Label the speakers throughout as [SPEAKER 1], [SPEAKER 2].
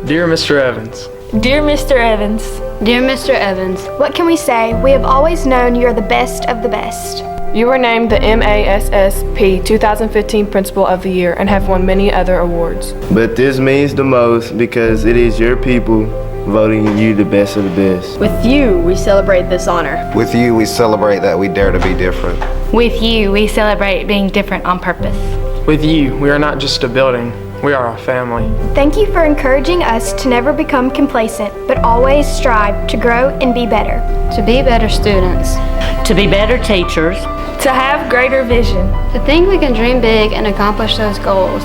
[SPEAKER 1] Dear Mr. Evans,
[SPEAKER 2] Dear Mr. Evans,
[SPEAKER 3] Dear Mr. Evans,
[SPEAKER 4] What can we say? We have always known you're the best of the best.
[SPEAKER 2] you were named the MASSP 2015 Principal of the Year and have won many other awards.
[SPEAKER 5] But this means the most because it is your people voting you the best of the best.
[SPEAKER 3] with you, we celebrate this honor.
[SPEAKER 6] With you, we celebrate that we dare to be different.
[SPEAKER 7] With you, we celebrate being different on purpose.
[SPEAKER 1] with you, we are not just a building, we are a family.
[SPEAKER 4] Thank you for encouraging us to never become complacent, but always strive to grow and be better.
[SPEAKER 3] To be better students.
[SPEAKER 8] To be better teachers.
[SPEAKER 2] To have greater vision.
[SPEAKER 3] To think we can dream big and accomplish those goals.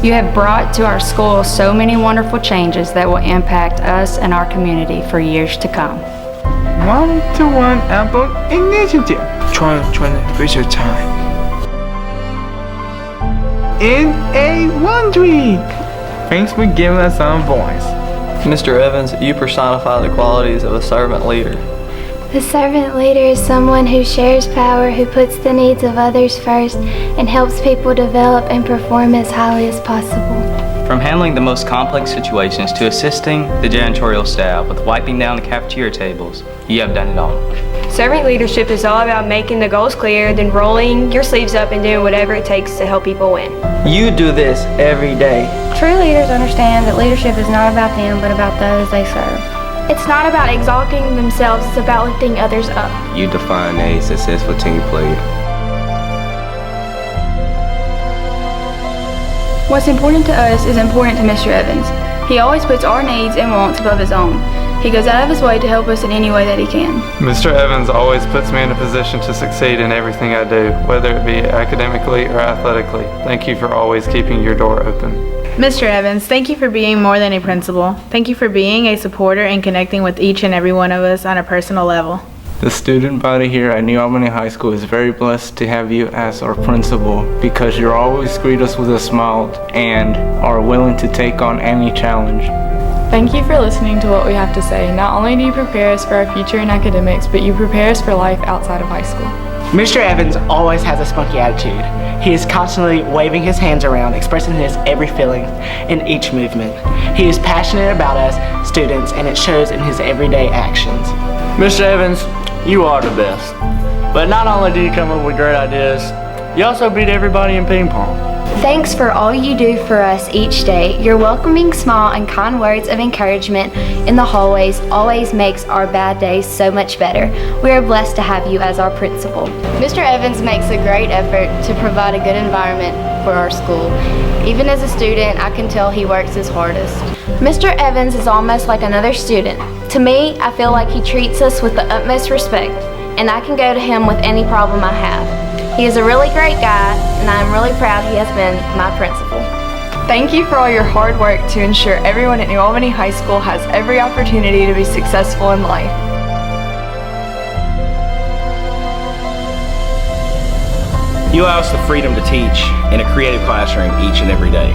[SPEAKER 7] You have brought to our school so many wonderful changes that will impact us and our community for years to come.
[SPEAKER 1] One-to-one Apple Initiative. 2020 Future Time. In a 1 week. Thanks for giving us some voice.
[SPEAKER 9] Mr. Evans, you personify the qualities of a servant leader.
[SPEAKER 10] The servant leader is someone who shares power, who puts the needs of others first, and helps people develop and perform as highly as possible.
[SPEAKER 9] From handling the most complex situations to assisting the janitorial staff with wiping down the cafeteria tables, you have done it all.
[SPEAKER 2] Servant leadership is all about making the goals clear, then rolling your sleeves up and doing whatever it takes to help people win.
[SPEAKER 9] You do this every day.
[SPEAKER 10] True leaders understand that leadership is not about them, but about those they serve.
[SPEAKER 4] It's not about exalting themselves, it's about lifting others up.
[SPEAKER 6] You define a successful team player.
[SPEAKER 3] What's important to us is important to Mr. Evans. He always puts our needs and wants above his own. He goes out of his way to help us in any way that he can.
[SPEAKER 1] Mr. Evans always puts me in a position to succeed in everything I do, whether it be academically or athletically. Thank you for always keeping your door open.
[SPEAKER 11] Mr. Evans, thank you for being more than a principal. Thank you for being a supporter and connecting with each and every one of us on a personal level.
[SPEAKER 1] The student body here at New Albany High School is very blessed to have you as our principal because you always greet us with a smile and are willing to take on any challenge.
[SPEAKER 2] Thank you for listening to what we have to say. Not only do you prepare us for our future in academics, but you prepare us for life outside of high school.
[SPEAKER 12] Mr. Evans always has a spunky attitude. He is constantly waving his hands around, expressing his every feeling in each movement. He is passionate about us, students, and it shows in his everyday actions.
[SPEAKER 13] Mr. Evans, you are the best. But not only do you come up with great ideas, you also beat everybody in ping pong.
[SPEAKER 10] Thanks for all you do for us each day. Your welcoming smile and kind words of encouragement in the hallways always makes our bad days so much better. We are blessed to have you as our principal.
[SPEAKER 3] Mr. Evans makes a great effort to provide a good environment for our school. Even as a student, I can tell he works his hardest.
[SPEAKER 4] Mr. Evans is almost like another student. To me, I feel like he treats us with the utmost respect, and I can go to him with any problem I have. He is a really great guy, and I am really proud he has been my principal.
[SPEAKER 2] Thank you for all your hard work to ensure everyone at New Albany High School has every opportunity to be successful in life.
[SPEAKER 14] You allow us the freedom to teach in a creative classroom each and every day.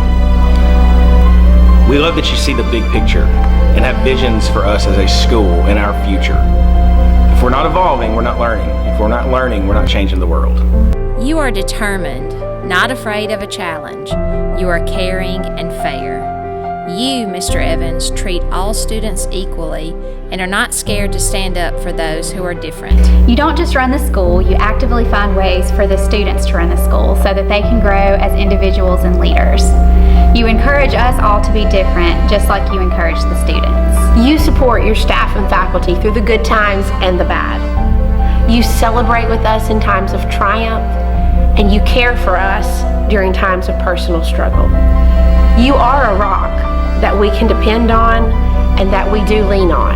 [SPEAKER 14] We love that you see the big picture and have visions for us as a school and our future. If we're not evolving, we're not learning. If we're not learning, we're not changing the world.
[SPEAKER 15] You are determined, not afraid of a challenge. You are caring and fair. You, Mr. Evans, treat all students equally and are not scared to stand up for those who are different.
[SPEAKER 7] You don't just run the school, you actively find ways for the students to run the school so that they can grow as individuals and leaders. You encourage us all to be different, just like you encourage the students.
[SPEAKER 4] You support your staff and faculty through the good times and the bad. You celebrate with us in times of triumph, and you care for us during times of personal struggle. You are a rock that we can depend on and that we do lean on.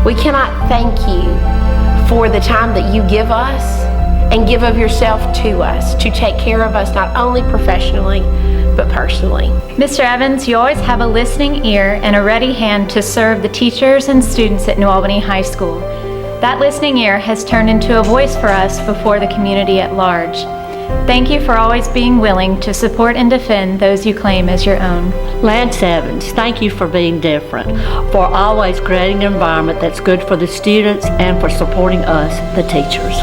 [SPEAKER 4] We cannot thank you for the time that you give us and give of yourself to us to take care of us not only professionally, but personally.
[SPEAKER 7] Mr. Evans, you always have a listening ear and a ready hand to serve the teachers and students at New Albany High School. That listening ear has turned into a voice for us before the community at large. Thank you for always being willing to support and defend those you claim as your own.
[SPEAKER 8] Lance Evans, thank you for being different, for always creating an environment that's good for the students and for supporting us, the teachers.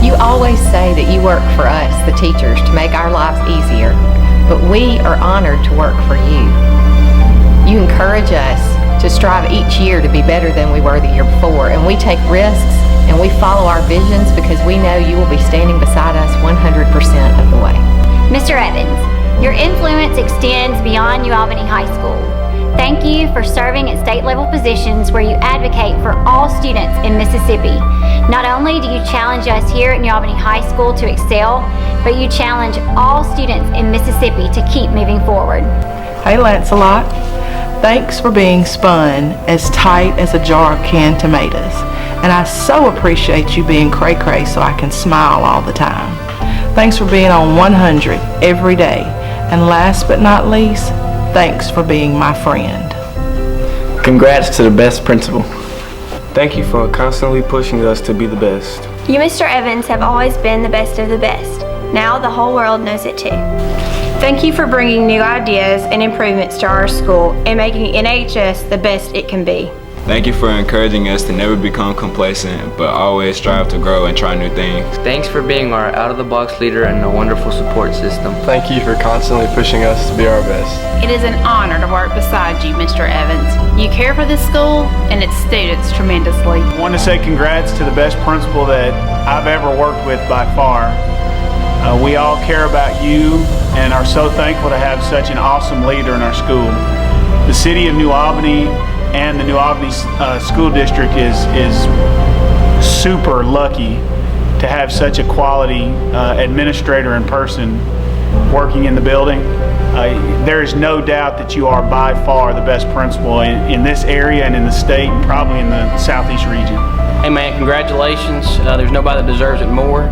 [SPEAKER 16] You always say that you work for us, the teachers, to make our lives easier, but we are honored to work for you. You encourage us to strive each year to be better than we were the year before, and we take risks and we follow our visions because we know you will be standing beside us 100% of the way.
[SPEAKER 10] Mr. Evans, your influence extends beyond New Albany High School. Thank you for serving at state level positions where you advocate for all students in Mississippi. Not only do you challenge us here at New Albany High School to excel, but you challenge all students in Mississippi to keep moving forward.
[SPEAKER 17] Hey Lancelot, thanks for being spun as tight as a jar of canned tomatoes. And I so appreciate you being cray-cray so I can smile all the time. Thanks for being on 100 every day. And last but not least, thanks for being my friend.
[SPEAKER 12] Congrats to the best principal. Thank you for constantly pushing us to be the best.
[SPEAKER 3] You, Mr. Evans, have always been the best of the best. Now the whole world knows it too. Thank you for bringing new ideas and improvements to our school and making NHS the best it can be.
[SPEAKER 18] Thank you for encouraging us to never become complacent, but always strive to grow and try new things.
[SPEAKER 19] Thanks for being our out-of-the-box leader and a wonderful support system.
[SPEAKER 20] Thank you for constantly pushing us to be our best.
[SPEAKER 21] It is an honor to work beside you, Mr. Evans. You care for this school and its students tremendously.
[SPEAKER 22] I want to say congrats to the best principal that I've ever worked with by far. We all care about you and are so thankful to have such an awesome leader in our school. The city of New Albany and the New Albany School District is super lucky to have such a quality administrator and person working in the building. There is no doubt that you are by far the best principal in this area and in the state and probably in the southeast region.
[SPEAKER 23] Hey man, congratulations. There's nobody that deserves it more.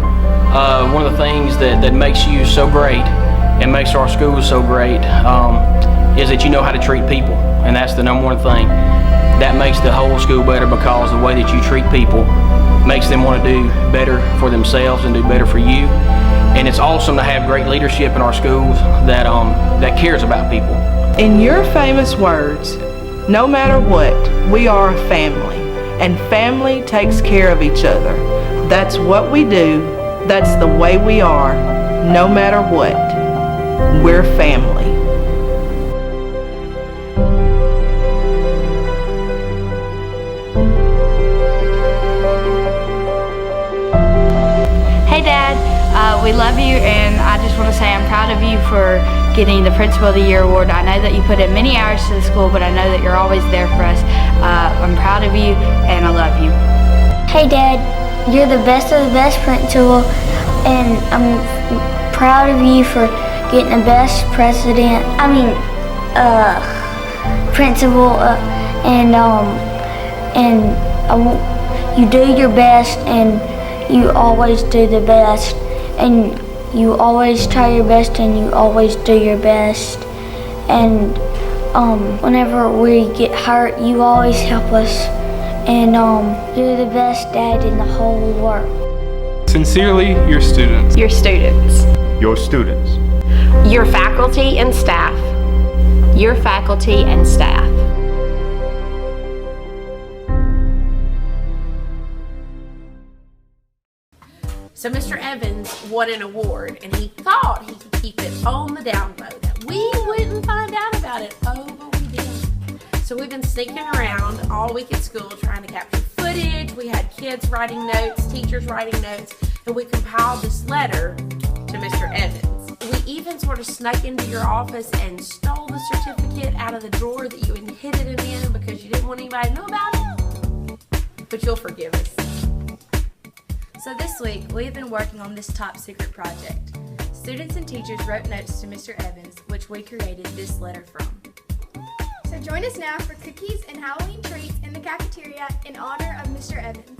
[SPEAKER 23] One of the things that makes you so great and makes our school so great is that you know how to treat people, and that's the number one thing. That makes the whole school better because the way that you treat people makes them want to do better for themselves and do better for you. And it's awesome to have great leadership in our schools that cares about people.
[SPEAKER 17] In your famous words, no matter what, we are a family, and family takes care of each other. That's what we do. That's the way we are, no matter what. We're family.
[SPEAKER 3] Hey Dad, we love you, and I just want to say I'm proud of you for getting the Principal of the Year award. I know that you put in many hours to the school, but I know that you're always there for us. I'm proud of you, and I love you.
[SPEAKER 24] Hey Dad, you're the best of the best principal, and I'm proud of you for getting the best principal, you do your best, and you always do the best, and you always try your best, and you always do your best, and whenever we get hurt, you always help us, and you're the best dad in the whole world.
[SPEAKER 20] Sincerely, your students.
[SPEAKER 3] Your students.
[SPEAKER 20] Your students.
[SPEAKER 4] Your faculty and staff.
[SPEAKER 15] Your faculty and staff.
[SPEAKER 4] So Mr. Evans won an award, and he thought he could keep it on the down low, that we wouldn't find out about it. Oh, but we did. So we've been sneaking around all week at school trying to capture footage. We had kids writing notes, teachers writing notes, and we compiled this letter to Mr. Evans. We even sort of snuck into your office and stole the certificate out of the drawer that you had hidden it in because you didn't want anybody to know about it. But you'll forgive us.
[SPEAKER 25] So this week, we've been working on this top secret project. Students and teachers wrote notes to Mr. Evans, which we created this letter from.
[SPEAKER 26] So join us now for cookies and Halloween treats in the cafeteria in honor of Mr. Evans.